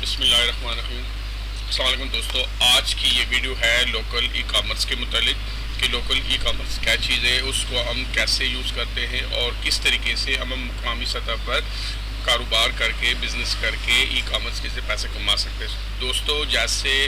بسم اللہ الرحمن الرحیم۔ السلام علیکم دوستو، آج کی یہ ویڈیو ہے لوکل ای کامرس کے متعلق کہ لوکل ای کامرس کیا چیز ہے، اس کو ہم کیسے یوز کرتے ہیں اور کس طریقے سے ہم مقامی سطح پر کاروبار کر کے بزنس کر کے ای کامرس سے پیسے کما سکتے ہیں۔ دوستو، جیسے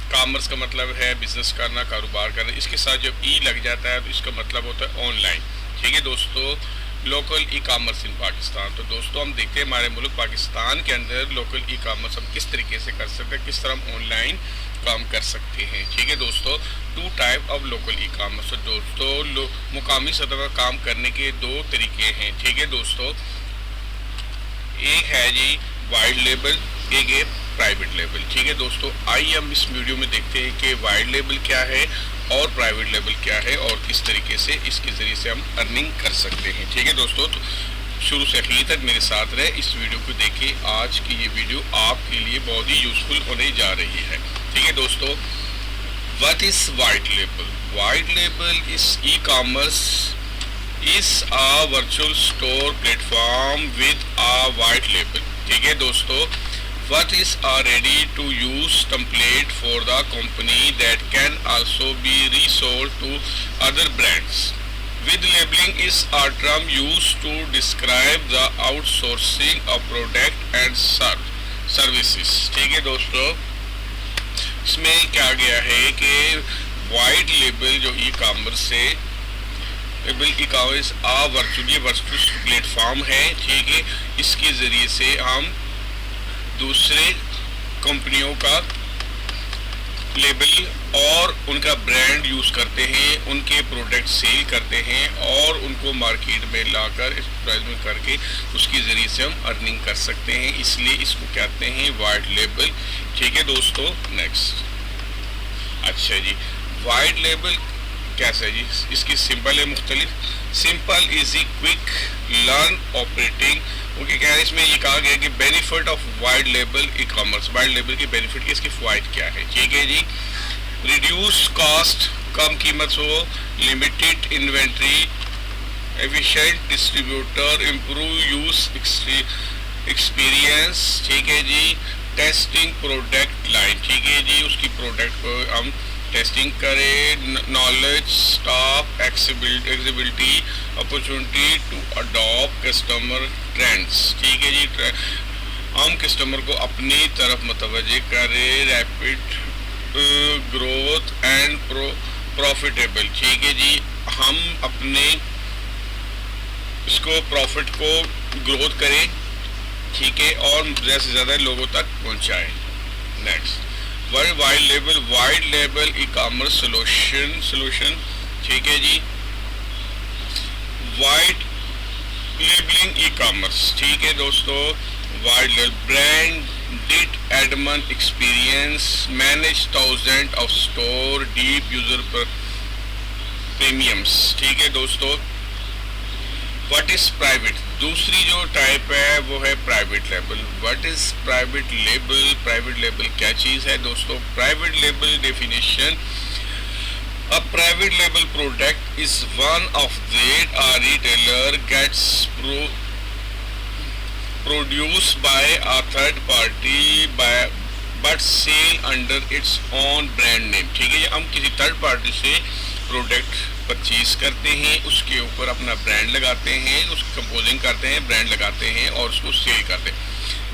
کامرس کا مطلب ہے بزنس کرنا، کاروبار کرنا، اس کے ساتھ جب ای لگ جاتا ہے تو اس کا مطلب ہوتا ہے آن لائن۔ ٹھیک ہے دوستو، لوکل ای کامرس ان پاکستان۔ تو دوستو، ہم دیکھتے ہیں ہمارے ملک پاکستان کے اندر لوکل ای کامرس ہم کس طریقے سے کر سکتے ہیں، کس طرح ہم آن لائن کام کر سکتے ہیں۔ ٹھیک ہے دوستو، two type of local e commerce. دوستو، مقامی سطح پر کام کرنے کے دو طریقے ہیں۔ ٹھیک ہے دوستو، ایک ہے جی وائڈ لیبل، ایک ہے پرائیویٹ لیبل۔ ٹھیک ہے دوستو، آئیے ہم اس ویڈیو میں دیکھتے ہیں کہ وائڈ لیبل کیا ہے اور پرائیویٹ لیبل کیا ہے اور کس طریقے سے اس کے ذریعے سے ہم ارننگ کر سکتے ہیں۔ ٹھیک ہے دوستو، تو شروع سے آخر تک میرے ساتھ رہے، اس ویڈیو کو دیکھیں۔ آج کی یہ ویڈیو آپ کے لیے بہت ہی یوزفل ہونے جا رہی ہے۔ ٹھیک ہے دوستو، what is white label? White label is e-commerce is a virtual store platform with a white label. ٹھیک ہے دوستو، what is a ready to use template for the company that can also be resold to other brands. With labeling is a term used to describe the outsourcing of product and services. ٹھیک ہے دوستو، اس میں کیا گیا ہے کہ white label جو e commerce سے label e commerce virtual plate form ہے۔ ٹھیک ہے، اس کے ذریعے سے ہم دوسرے کمپنیوں کا لیبل اور ان کا برانڈ یوز کرتے ہیں، ان کے پروڈکٹ سیل کرتے ہیں اور ان کو مارکیٹ میں لا کر اس پرائز میں کر کے اس کے ذریعے سے ہم ارننگ کر سکتے ہیں، اس لیے اس کو کہتے ہیں وائٹ لیبل۔ ٹھیک ہے دوستو، نیکسٹ۔ اچھا جی، وائٹ لیبل کیسا ہے جی؟ اس کی سمپل ہے مختلف، simple easy quick learn operating. کیونکہ کیا ہے، اس میں یہ کہا گیا کہ benefit of white label e commerce, white label کے بینیفٹ کے، اس کے فوائد کیا ہے۔ ٹھیک ہے جی، ریڈیوس کاسٹ، کم قیمت ہو، limited inventory, efficient distributor, improve use experience. ٹھیک ہے جی، ٹیسٹنگ پروڈکٹ لائن۔ ٹھیک ہے جی، اس کی پروڈکٹ کو ہم ٹیسٹنگ کریں، knowledge, staff, accessibility, opportunity to adapt customer trends. ٹھیک ہے جی، ہم کسٹمر کو اپنی طرف متوجہ کریں، ریپڈ گروتھ اینڈ پروفیٹیبل۔ ٹھیک ہے جی، ہم اپنے اس کو پروفٹ کو گروتھ کریں، ٹھیک ہے، اور زیادہ سے زیادہ لوگوں تک پہنچائیں۔ Next, white label e commerce solution. ٹھیک ہے جی، وائڈ لیبلنگ ای کامرس۔ ٹھیک ہے دوستو، white label branded admin experience, manage thousand of store, deep user premiums. ٹھیک ہے دوستو، واٹ از پرائیویٹ؟ دوسری جو ٹائپ ہے وہ ہے private label. What is private label? Private label کیا چیز ہے دوستو؟ Private label definition: a private label product is one of that a retailer gets produced by a third party but sell under its own brand name۔ ٹھیک ہے جی، ہم کسی third party سے product purchase کرتے ہیں، اس کے اوپر اپنا برانڈ لگاتے ہیں، اس کی کمپوزنگ کرتے ہیں، برانڈ لگاتے ہیں اور اس کو سیل کرتے ہیں۔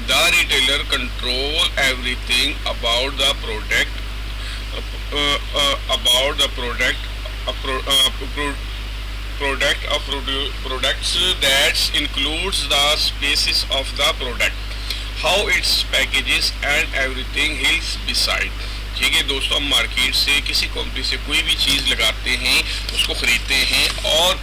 The retailer control every thing about the product products that includes the species of the product, how its packages and everything else beside۔ ٹھیک ہے دوستو، ہم مارکیٹ سے کسی کمپنی سے کوئی بھی چیز لگاتے ہیں، اس کو خریدتے ہیں اور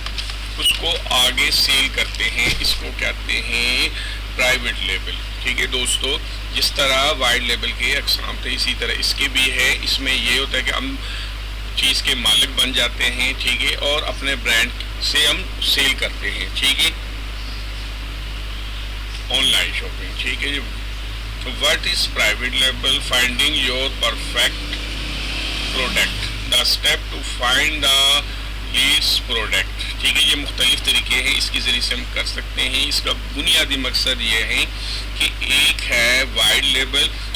اس کو آگے سیل کرتے ہیں، اس کو کہتے ہیں پرائیویٹ لیبل۔ ٹھیک ہے دوستو، جس طرح وائڈ لیبل کے اقسام تھے اسی طرح اس کے بھی ہے۔ اس میں یہ ہوتا ہے کہ ہم چیز کے مالک بن جاتے ہیں، ٹھیک ہے، اور اپنے برانڈ سے ہم سیل کرتے ہیں، ٹھیک ہے، آن لائن شاپنگ۔ ٹھیک ہے جی، what is private label? Finding your perfect product, the step to find the leads product۔ ٹھیک ہے، یہ مختلف طریقے ہیں، اس کے ذریعے سے ہم کر سکتے ہیں۔ اس کا بنیادی مقصد یہ ہے کہ ایک ہے وائڈ لیبل